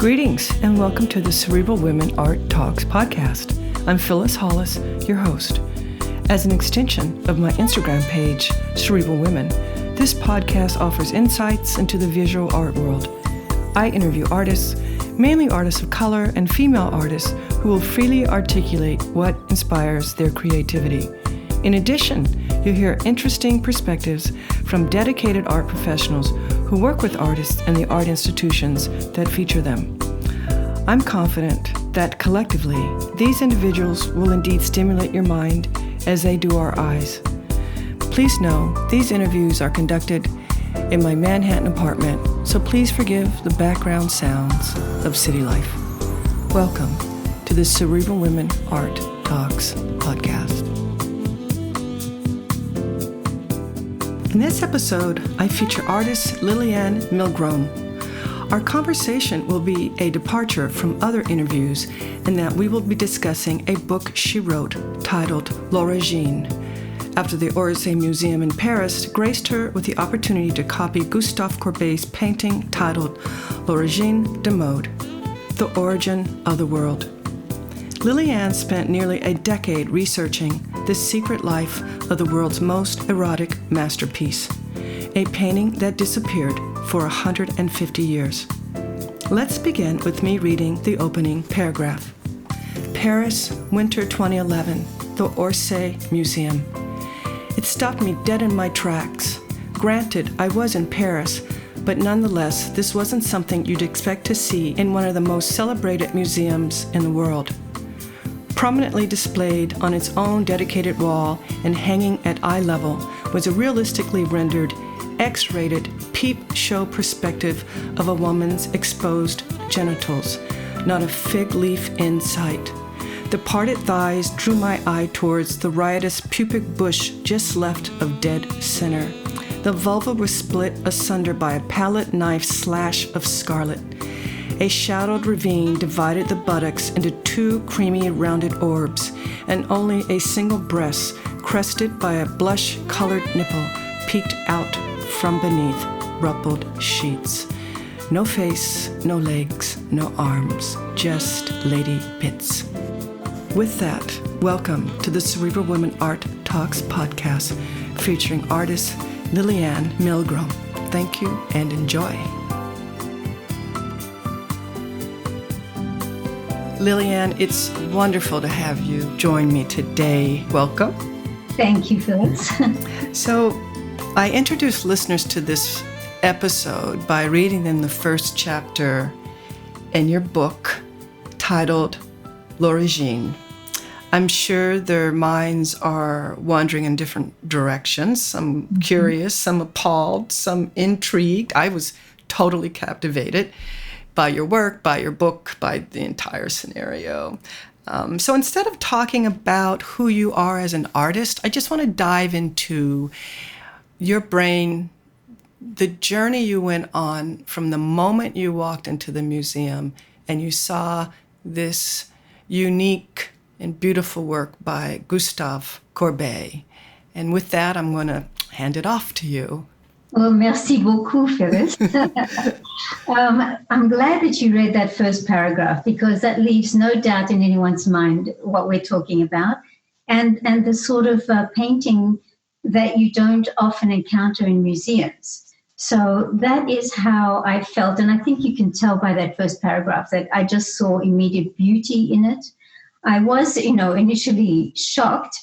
Greetings and welcome to the Cerebral Women Art Talks podcast. I'm Phyllis Hollis, your host. As an extension of my Instagram page, Cerebral Women, this podcast offers insights into the visual art world. I interview artists, mainly artists of color and female artists who will freely articulate what inspires their creativity. In addition, you'll hear interesting perspectives from dedicated art professionals who work with artists and the art institutions that feature them. I'm confident that collectively, these individuals will indeed stimulate your mind as they do our eyes. Please know these interviews are conducted in my Manhattan apartment, so please forgive the background sounds of city life. Welcome to the Cerebral Women Art Talks podcast. In this episode, I feature artist Lilianne Milgrom. Our conversation will be a departure from other interviews in that we will be discussing a book she wrote titled L'Origine, after the Orsay Museum in Paris graced her with the opportunity to copy Gustave Courbet's painting titled L'Origine du Monde, The Origin of the World. Lilianne spent nearly a decade researching the secret life of the world's most erotic masterpiece, a painting that disappeared for 150 years. Let's begin with me reading the opening paragraph. Paris, winter 2011, the Orsay Museum. It stopped me dead in my tracks. Granted, I was in Paris, but nonetheless, this wasn't something you'd expect to see in one of the most celebrated museums in the world. Prominently displayed on its own dedicated wall and hanging at eye level was a realistically rendered, X-rated peep show perspective of a woman's exposed genitals, not a fig leaf in sight. The parted thighs drew my eye towards the riotous pubic bush just left of dead center. The vulva was split asunder by a palette knife slash of scarlet. A shadowed ravine divided the buttocks into two creamy rounded orbs, and only a single breast, crested by a blush-colored nipple, peeked out from beneath rumpled sheets. No face, no legs, no arms, just lady bits. With that, welcome to the Cerebral Women Art Talks podcast, featuring artist Lilianne Milgrom. Thank you and enjoy. Lilianne, it's wonderful to have you join me today. Welcome. Thank you, Phyllis. So, I introduced listeners to this episode by reading them the first chapter in your book titled L'Origine. I'm sure their minds are wandering in different directions. Some curious, some appalled, some intrigued. I was totally captivated by your work, by your book, by the entire scenario. So instead of talking about who you are as an artist, I just want to dive into your brain, the journey you went on from the moment you walked into the museum and you saw this unique and beautiful work by Gustave Courbet. And with that, I'm going to hand it off to you. Well, merci beaucoup, Phyllis. I'm glad that you read that first paragraph because that leaves no doubt in anyone's mind what we're talking about and the sort of painting that you don't often encounter in museums. So that is how I felt. And I think you can tell by that first paragraph that I just saw immediate beauty in it. I was, initially shocked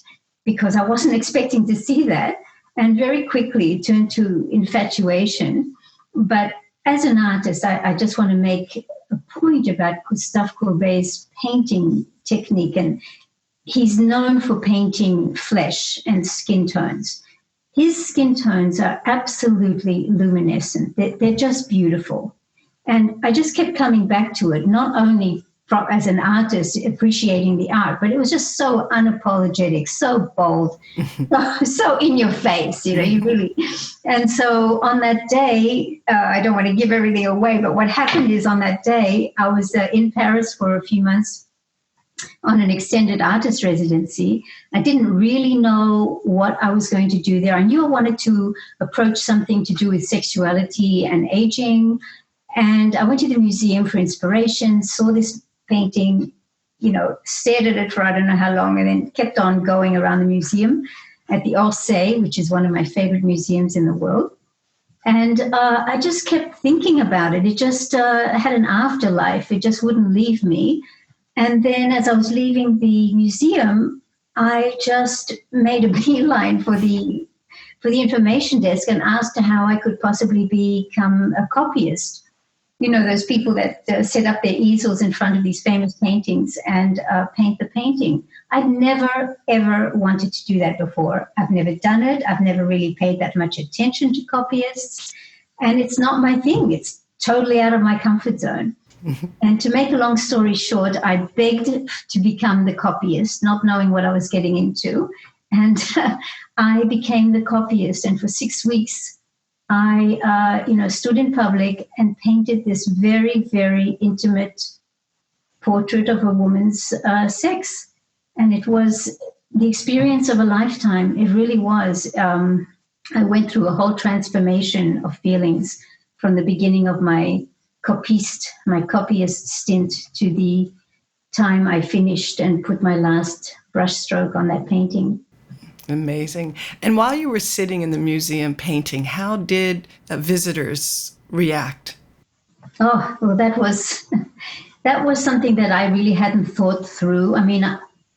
because I wasn't expecting to see that. And very quickly it turned to infatuation. But as an artist, I just want to make a point about Gustave Courbet's painting technique. And he's known for painting flesh and skin tones. His skin tones are absolutely luminescent. They're just beautiful. And I just kept coming back to it, not only as an artist appreciating the art, but it was just so unapologetic, so bold, so in your face, you really. And so on that day, I don't want to give everything away, but what happened is on that day, I was in Paris for a few months on an extended artist residency. I didn't really know what I was going to do there. I knew I wanted to approach something to do with sexuality and aging, And I went to the museum for inspiration, saw this painting, stared at it for I don't know how long, and then kept on going around the museum at the Orsay, which is one of my favorite museums in the world. And I just kept thinking about it. It just had an afterlife. It just wouldn't leave me. And then as I was leaving the museum, I just made a beeline for the information desk and asked how I could possibly become a copyist. Those people that set up their easels in front of these famous paintings and paint the painting. I'd never, ever wanted to do that before. I've never done it. I've never really paid that much attention to copyists. And it's not my thing. It's totally out of my comfort zone. And to make a long story short, I begged to become the copyist, not knowing what I was getting into. And I became the copyist. And for 6 weeks, I, stood in public and painted this very, very intimate portrait of a woman's sex. And it was the experience of a lifetime. It really was. I went through a whole transformation of feelings from the beginning of my copyist stint to the time I finished and put my last brushstroke on that painting. Amazing. And while you were sitting in the museum painting, how did visitors react? Oh, well, that was something that I really hadn't thought through. I mean,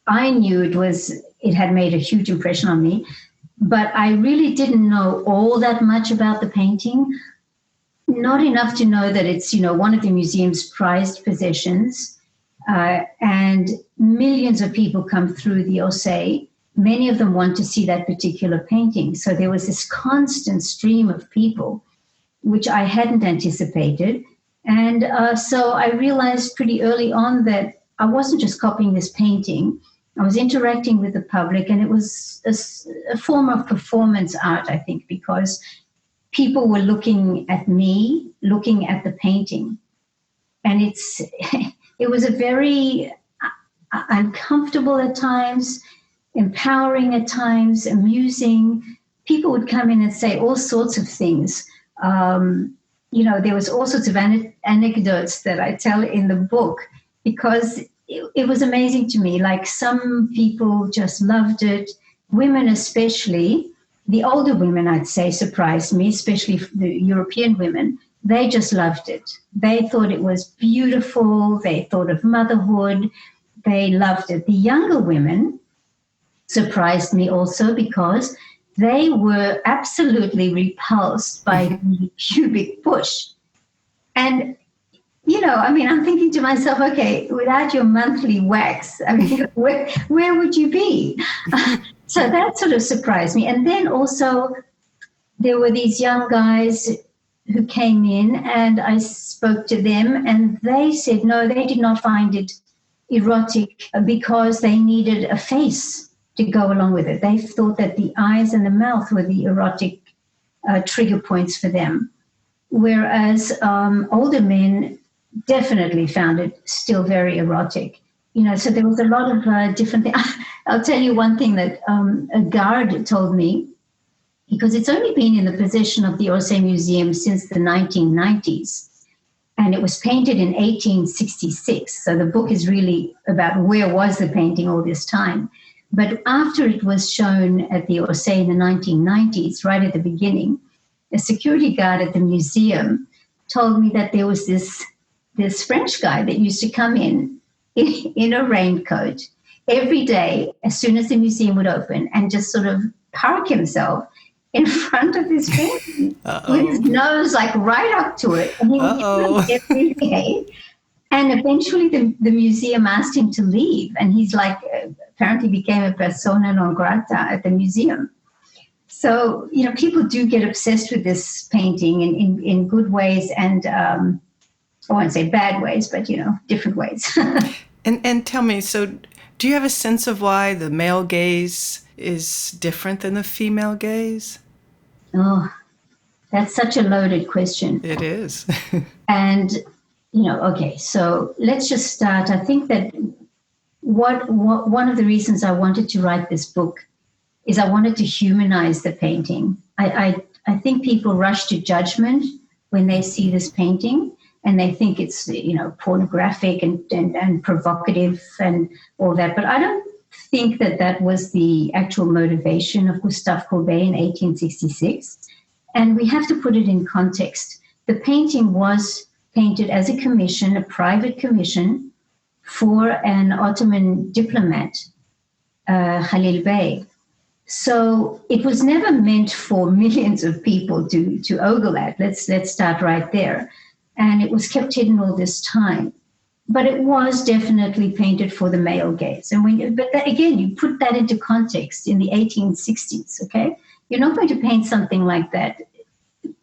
I knew it had made a huge impression on me, but I really didn't know all that much about the painting. Not enough to know that it's, one of the museum's prized possessions, and millions of people come through the Orsay. Many of them want to see that particular painting. So there was this constant stream of people, which I hadn't anticipated. And so I realized pretty early on that I wasn't just copying this painting. I was interacting with the public, and it was a form of performance art, I think, because people were looking at me, looking at the painting. And it was a very uncomfortable at times, empowering at times, amusing. People would come in and say all sorts of things. There was all sorts of anecdotes that I tell in the book because it was amazing to me. Like, some people just loved it, women especially. The older women, I'd say, surprised me, especially the European women. They just loved it. They thought it was beautiful. They thought of motherhood. They loved it. The younger women surprised me also because they were absolutely repulsed by the pubic bush. And, I'm thinking to myself, okay, without your monthly wax, where would you be? So that sort of surprised me. And then also there were these young guys who came in, and I spoke to them, and they said, no, they did not find it erotic because they needed a face to go along with it. They thought that the eyes and the mouth were the erotic trigger points for them, whereas older men definitely found it still very erotic. So there was a lot of different things. I'll tell you one thing that a guard told me, because it's only been in the possession of the Orsay Museum since the 1990s, and it was painted in 1866. So the book is really about where was the painting all this time. But after it was shown at the Orsay in the 1990s, right at the beginning, a security guard at the museum told me that there was this French guy that used to come in a raincoat every day as soon as the museum would open and just sort of park himself in front of this painting with his nose like right up to it. And he would every day. And eventually the museum asked him to leave. And he's apparently became a persona non grata at the museum. So, people do get obsessed with this painting in good ways and I won't say bad ways, but, different ways. And tell me, so do you have a sense of why the male gaze is different than the female gaze? Oh, that's such a loaded question. It is. And, okay, so let's just start. I think that one of the reasons I wanted to write this book is I wanted to humanize the painting. I think people rush to judgment when they see this painting. and they think it's, pornographic and provocative and all that. But I don't think that was the actual motivation of Gustave Courbet in 1866. And we have to put it in context. The painting was painted as a commission, a private commission, for an Ottoman diplomat, Khalil Bey. So it was never meant for millions of people to ogle at. Let's start right there. And it was kept hidden all this time. But it was definitely painted for the male gaze. Again, you put that into context in the 1860s, okay? You're not going to paint something like that.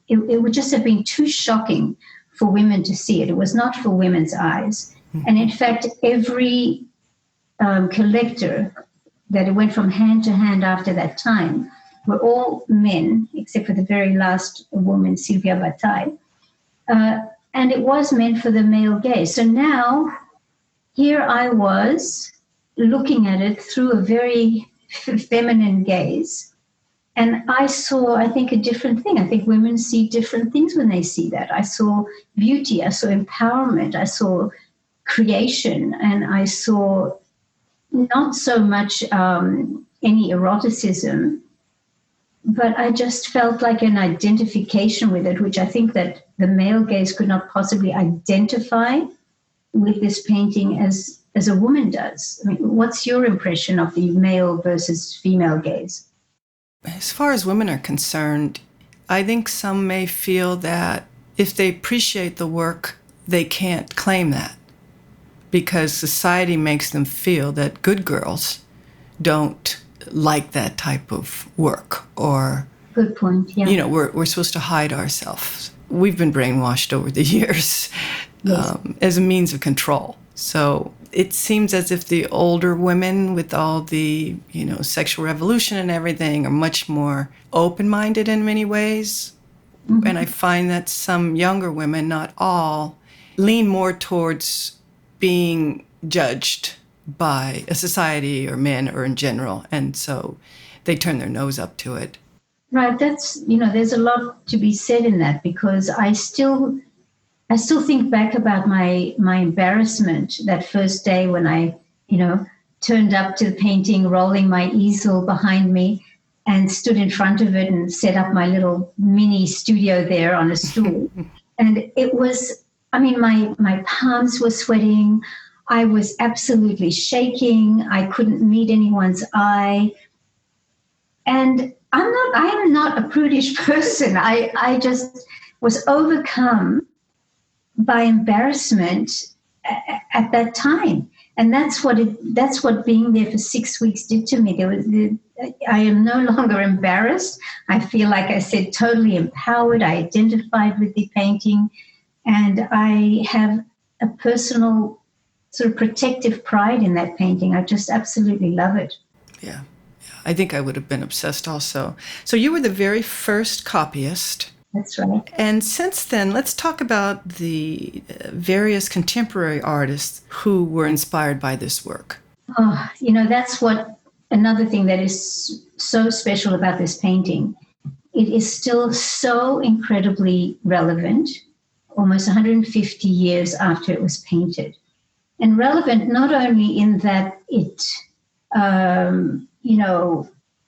It would just have been too shocking for women to see it. It was not for women's eyes. And in fact, every collector that it went from hand to hand after that time were all men, except for the very last woman, Sylvia Bataille. And it was meant for the male gaze. So now, here I was looking at it through a very feminine gaze. And I saw, I think, a different thing. I think women see different things when they see that. I saw beauty, I saw empowerment, I saw creation, and I saw not so much any eroticism, but I just felt like an identification with it, which I think that the male gaze could not possibly identify with this painting as a woman does. I mean, what's your impression of the male versus female gaze? As far as women are concerned, I think some may feel that if they appreciate the work, they can't claim that because society makes them feel that good girls don't like that type of work, or good point. Yeah, we're supposed to hide ourselves. We've been brainwashed over the years, yes. As a means of control. So it seems as if the older women, with all the sexual revolution and everything, are much more open-minded in many ways. Mm-hmm. And I find that some younger women, not all, lean more towards being judged by a society or men or in general, and so they turn their nose up to it. Right, that's, there's a lot to be said in that, because I still think back about my embarrassment that first day when I, turned up to the painting, rolling my easel behind me and stood in front of it and set up my little mini studio there on a stool. And it was, my palms were sweating. I was absolutely shaking. I couldn't meet anyone's eye. And I am not a prudish person. I just was overcome by embarrassment at that time. And that's what being there for 6 weeks did to me. I am no longer embarrassed. I feel, like I said, totally empowered. I identified with the painting, and I have a personal sort of protective pride in that painting. I just absolutely love it. Yeah. I think I would have been obsessed also. So you were the very first copyist. That's right. And since then, let's talk about the various contemporary artists who were inspired by this work. Oh, that's another thing that is so special about this painting. It is still so incredibly relevant, almost 150 years after it was painted. And relevant not only in that it,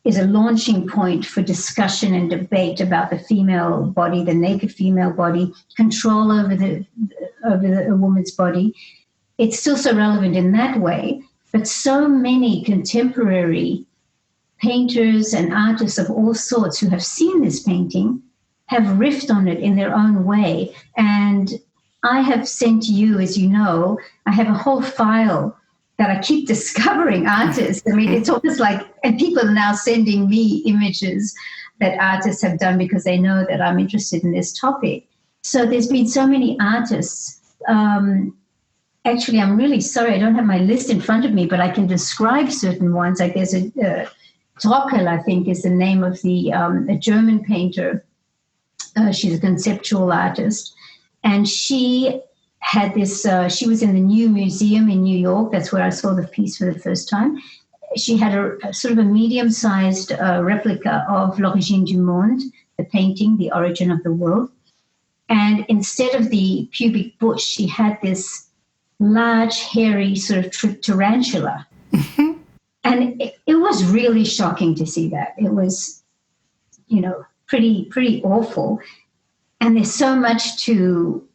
is a launching point for discussion and debate about the female body, the naked female body, control over a woman's body. It's still so relevant in that way, but so many contemporary painters and artists of all sorts who have seen this painting have riffed on it in their own way. And I have sent you, as you know, I have a whole file that I keep discovering artists. It's almost like, and people are now sending me images that artists have done because they know that I'm interested in this topic. So there's been so many artists. Actually, I'm really sorry, I don't have my list in front of me, but I can describe certain ones. Like there's a Trockel, I think, is the name of a German painter. She's a conceptual artist. And she had this, she was in the New Museum in New York. That's where I saw the piece for the first time. She had a sort of a medium-sized replica of L'Origine du Monde, the painting, The Origin of the World. And instead of the pubic bush, she had this large, hairy sort of tarantula. And it was really shocking to see that. It was, pretty awful. And there's so much to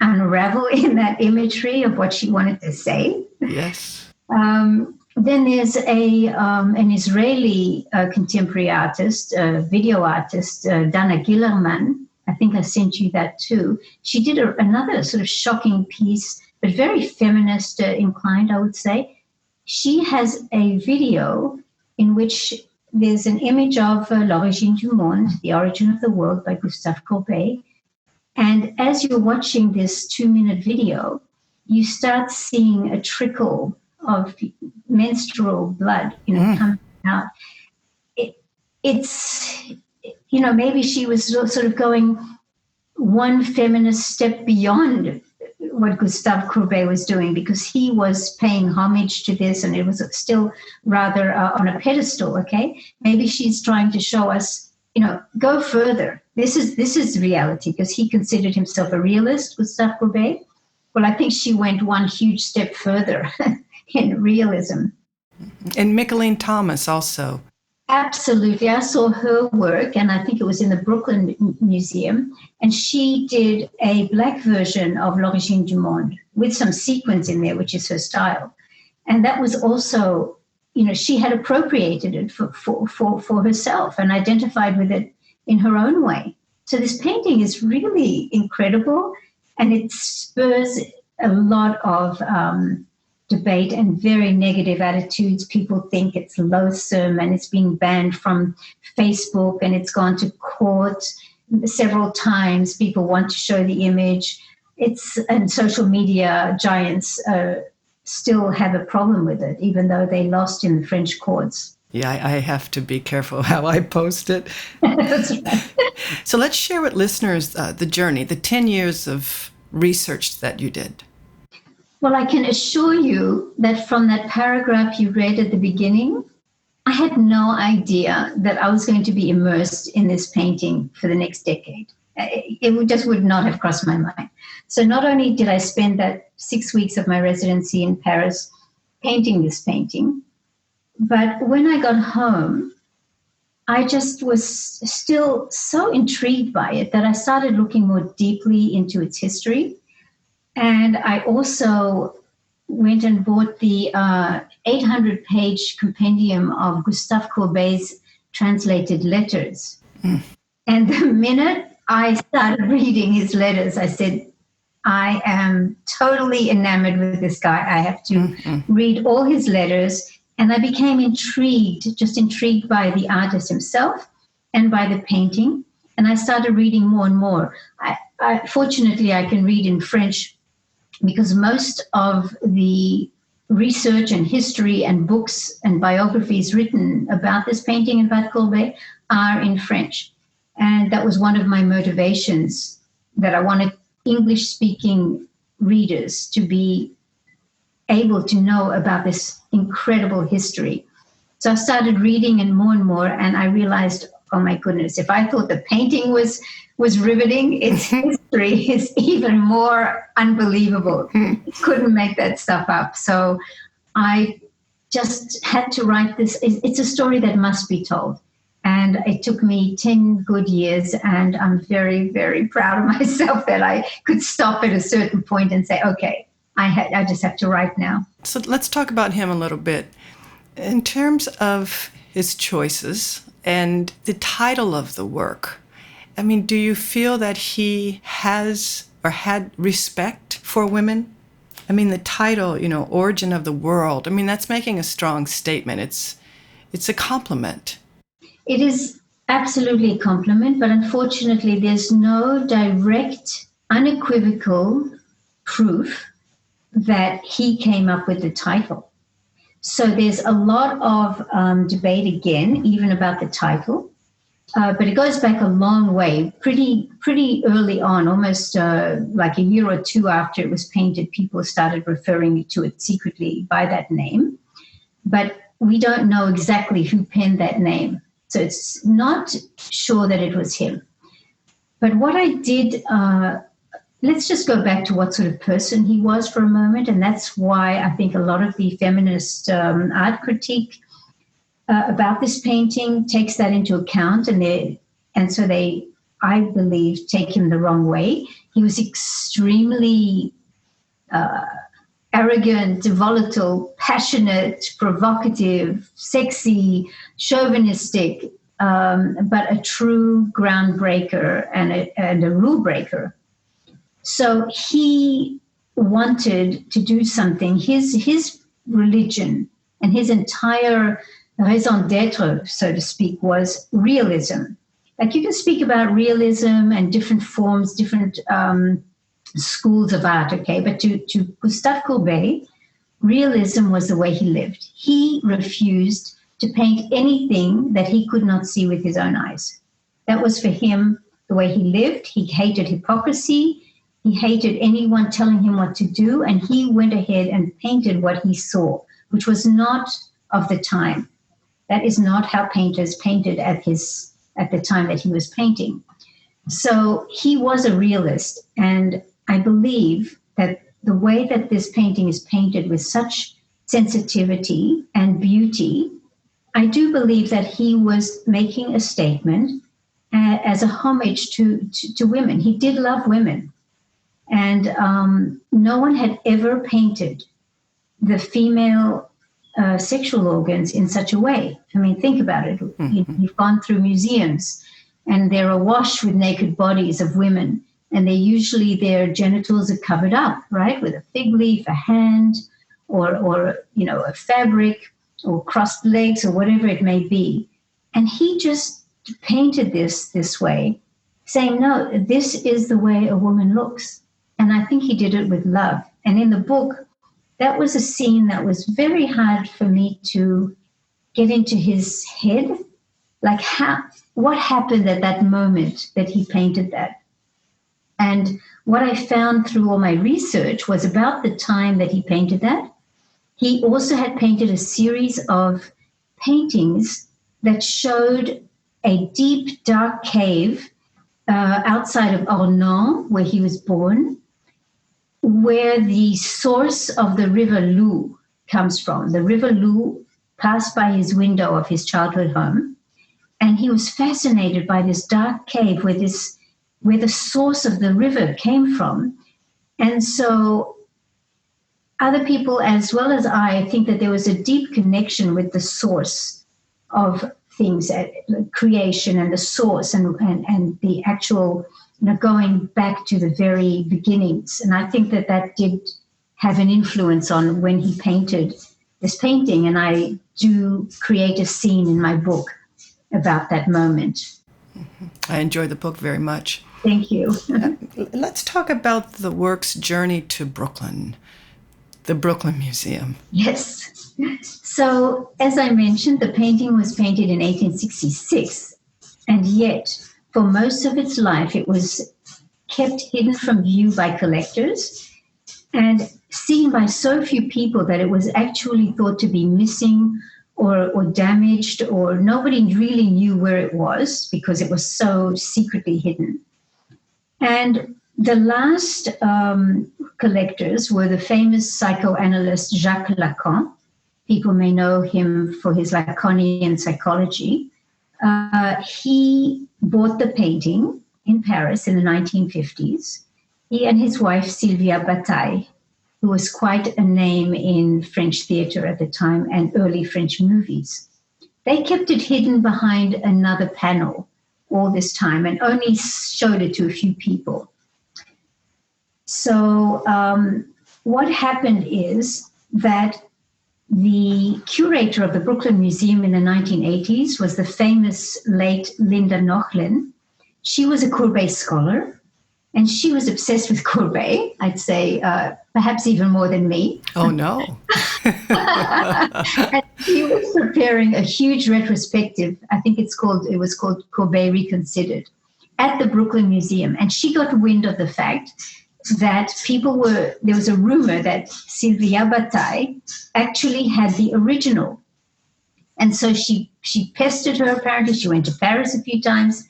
unravel in that imagery of what she wanted to say. Yes. Then there's an Israeli contemporary artist, video artist, Dana Gillerman. I think I sent you that too. She did another sort of shocking piece, but very feminist inclined, I would say. She has a video in which there's an image of L'Origine du Monde, The Origin of the World by Gustave Courbet. And as you're watching this 2-minute video, you start seeing a trickle of menstrual blood, coming out. It's maybe she was sort of going one feminist step beyond what Gustave Courbet was doing, because he was paying homage to this and it was still rather on a pedestal, okay? Maybe she's trying to show us, go further. This is reality, because he considered himself a realist, Gustave Courbet. Well, I think she went one huge step further in realism. And Micheline Thomas also. Absolutely. I saw her work, and I think it was in the Brooklyn Museum, and she did a black version of L'Origine du Monde with some sequins in there, which is her style. And that was also, she had appropriated it for herself and identified with it in her own way. So this painting is really incredible, and it spurs a lot of debate and very negative attitudes. People think it's loathsome and it's being banned from Facebook and it's gone to court several times. People want to show the image. And social media giants still have a problem with it, even though they lost in the French courts. Yeah, I have to be careful how I post it. That's right. So let's share with listeners the journey, the 10 years of research that you did. Well, I can assure you that from that paragraph you read at the beginning, I had no idea that I was going to be immersed in this painting for the next decade. It just would not have crossed my mind. So not only did I spend that 6 weeks of my residency in Paris painting this painting, but when I got home, I just was still so intrigued by it that I started looking more deeply into its history. And I also went and bought the 800-page compendium of Gustave Courbet's translated letters. And the minute I started reading his letters, I said, I am totally enamored with this guy. I have to read all his letters. And I became intrigued by the artist himself and by the painting. And I started reading more and more. Fortunately, I can read in French, because most of the research and history and books and biographies written about this painting and about Courbet are in French. And that was one of my motivations, that I wanted English-speaking readers to be able to know about this incredible history. So I started reading and more, and I realized, oh my goodness, if I thought the painting was riveting, its history is even more unbelievable. Couldn't make that stuff up. So I just had to write this. It's a story that must be told. And it took me 10 good years, and I'm very, very proud of myself that I could stop at a certain point and say, okay, I just have to write now. So let's talk about him a little bit. In terms of his choices and the title of the work, I mean, do you feel that he has or had respect for women? I mean, the title, Origin of the World, I mean, that's making a strong statement. It's a compliment. It is absolutely a compliment, but unfortunately, there's no direct, unequivocal proof that he came up with the title. So there's a lot of debate again, even about the title. But it goes back a long way, pretty early on, almost like a year or two after it was painted, people started referring to it secretly by that name. But we don't know exactly who penned that name. So it's not sure that it was him. But what I did, let's just go back to what sort of person he was for a moment. And that's why I think a lot of the feminist art critique about this painting takes that into account. And so they, I believe, take him the wrong way. He was extremely arrogant, volatile, passionate, provocative, sexy, chauvinistic, but a true groundbreaker and a rule breaker. So he wanted to do something. His religion and his entire raison d'etre, so to speak, was realism. Like, you can speak about realism and different forms, different schools of art, okay? But to Gustave Courbet, realism was the way he lived. He refused to paint anything that he could not see with his own eyes. That was for him the way he lived. He hated hypocrisy. He hated anyone telling him what to do. And he went ahead and painted what he saw, which was not of the time. That is not how painters painted at the time that he was painting. So he was a realist. And I believe that the way that this painting is painted with such sensitivity and beauty, I do believe that he was making a statement as a homage to women. He did love women. And no one had ever painted the female sexual organs in such a way. I mean, think about it. Mm-hmm. You've gone through museums and they're awash with naked bodies of women. And usually their genitals are covered up, right, with a fig leaf, a hand, or a fabric, or crossed legs, or whatever it may be. And he just painted this way, saying, no, this is the way a woman looks. And I think he did it with love. And in the book, that was a scene that was very hard for me to get into his head. Like, what happened at that moment that he painted that? And what I found through all my research was about the time that he painted that. He also had painted a series of paintings that showed a deep, dark cave outside of Ornans, where he was born, where the source of the river Lou comes from. The river Lou passed by his window of his childhood home, and he was fascinated by this dark cave where the source of the river came from. And so other people, as well as I, think that there was a deep connection with the source of things, creation and the source and the actual, going back to the very beginnings. And I think that did have an influence on when he painted this painting. And I do create a scene in my book about that moment. Mm-hmm. I enjoy the book very much. Thank you. Let's talk about the work's journey to Brooklyn, the Brooklyn Museum. Yes. So, as I mentioned, the painting was painted in 1866, and yet for most of its life, it was kept hidden from view by collectors and seen by so few people that it was actually thought to be missing or damaged, or nobody really knew where it was because it was so secretly hidden. And the last collectors were the famous psychoanalyst Jacques Lacan. People may know him for his Lacanian psychology. He bought the painting in Paris in the 1950s. He and his wife, Sylvia Bataille, who was quite a name in French theater at the time and early French movies. They kept it hidden behind another panel all this time and only showed it to a few people. So what happened is that the curator of the Brooklyn Museum in the 1980s was the famous late Linda Nochlin. She was a Courbet scholar, and she was obsessed with Courbet, I'd say perhaps even more than me. Oh, no. And she was preparing a huge retrospective. I think it was called Courbet Reconsidered at the Brooklyn Museum. And she got wind of the fact that there was a rumor that Sylvia Bataille actually had the original. And so she pestered her, apparently. She went to Paris a few times.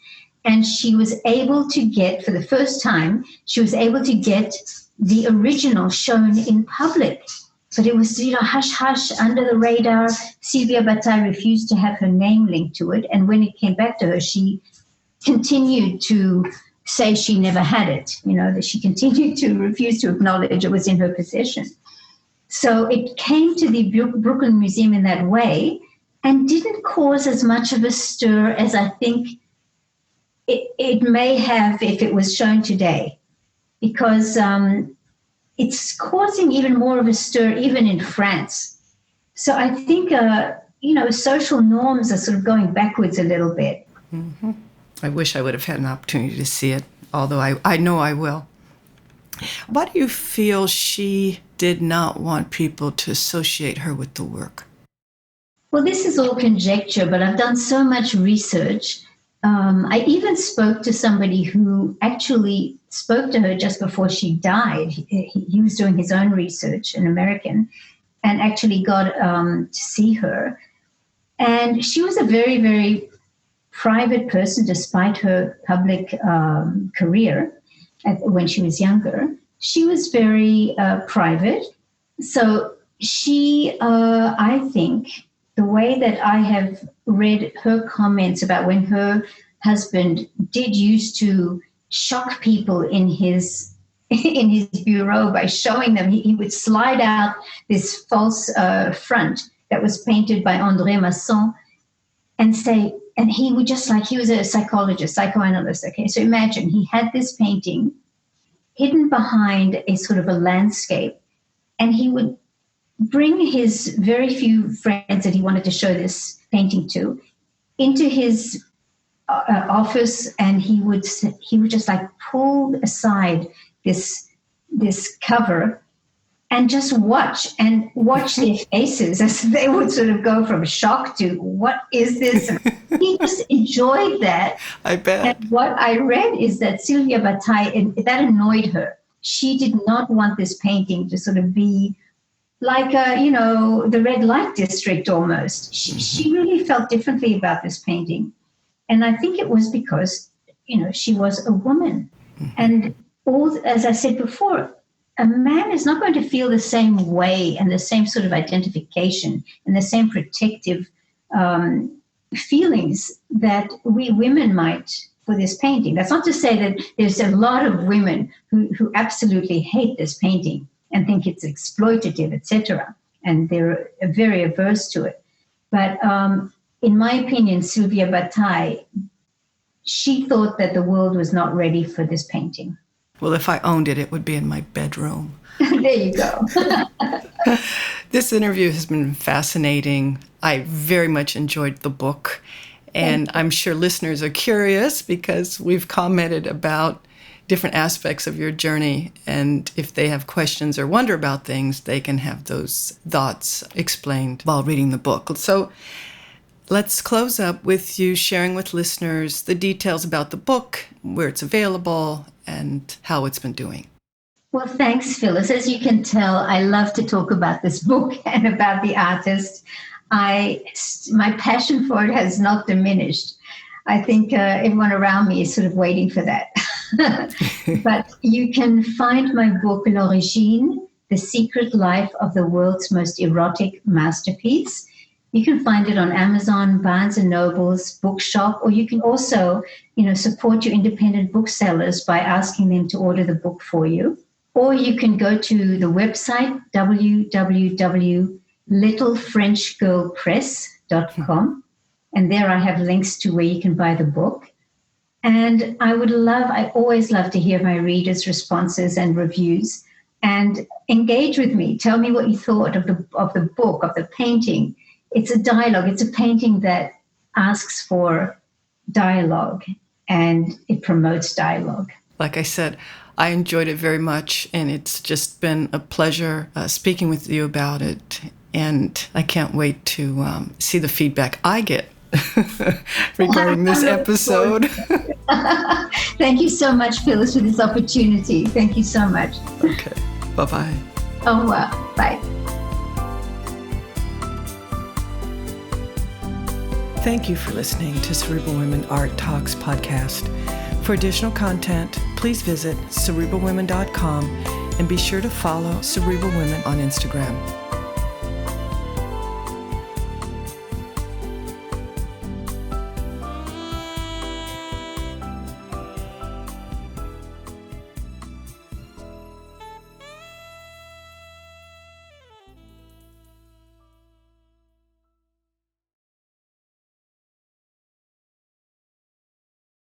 And she was able to get, for the first time, she was able to get the original shown in public. But it was, hush, hush, under the radar. Sylvia Bataille refused to have her name linked to it. And when it came back to her, she continued to say she never had it, that she continued to refuse to acknowledge it was in her possession. So it came to the Brooklyn Museum in that way and didn't cause as much of a stir as I think it may have if it was shown today, because it's causing even more of a stir even in France. So I think, social norms are sort of going backwards a little bit. Mm-hmm. I wish I would have had an opportunity to see it, although I know I will. Why do you feel she did not want people to associate her with the work? Well, this is all conjecture, but I've done so much research. I even spoke to somebody who actually spoke to her just before she died. He was doing his own research, an American, and actually got to see her. And she was a very, very private person, despite her public career when she was younger. She was very private. So she, I think, the way that I have read her comments about when her husband did used to shock people in his bureau by showing them, he would slide out this false front that was painted by André Masson and say, and he would just he was a psychologist, psychoanalyst. Okay, so imagine he had this painting hidden behind a sort of a landscape, and he would bring his very few friends that he wanted to show this painting to into his office, and he would just pull aside this cover and just watch their faces as they would sort of go from shock to, what is this? He just enjoyed that. I bet. And what I read is that Sylvia Bataille, that annoyed her. She did not want this painting to sort of be like, the red light district almost. She really felt differently about this painting. And I think it was because, she was a woman. Mm-hmm. And as I said before, a man is not going to feel the same way and the same sort of identification and the same protective feelings that we women might for this painting. That's not to say that there's a lot of women who absolutely hate this painting and think it's exploitative, etc., and they're very averse to it. But in my opinion, Sylvia Bataille, she thought that the world was not ready for this painting. Well, if I owned it, it would be in my bedroom. There you go. This interview has been fascinating. I very much enjoyed the book, and I'm sure listeners are curious because we've commented about different aspects of your journey, and if they have questions or wonder about things, they can have those thoughts explained while reading the book. So let's close up with you sharing with listeners the details about the book, where it's available, and how it's been doing. Well, thanks, Phyllis. As you can tell, I love to talk about this book and about the artist. My passion for it has not diminished. I think everyone around me is sort of waiting for that. But you can find my book, L'Origine, The Secret Life of the World's Most Erotic Masterpiece. You can find it on Amazon, Barnes & Noble's bookshop, or you can also, support your independent booksellers by asking them to order the book for you. Or you can go to the website, www.littlefrenchgirlpress.com, and there I have links to where you can buy the book. And I always love to hear my readers' responses and reviews, and engage with me. Tell me what you thought of the book, of the painting. It's a dialogue. It's a painting that asks for dialogue, and it promotes dialogue. Like I said, I enjoyed it very much, and it's just been a pleasure speaking with you about it. And I can't wait to see the feedback I get regarding this episode. Thank you so much, Phyllis, for this opportunity. Thank you so much. Okay. Bye-bye. Au revoir. Bye. Thank you for listening to Cerebral Women Art Talks podcast. For additional content, please visit cerebralwomen.com and be sure to follow Cerebral Women on Instagram.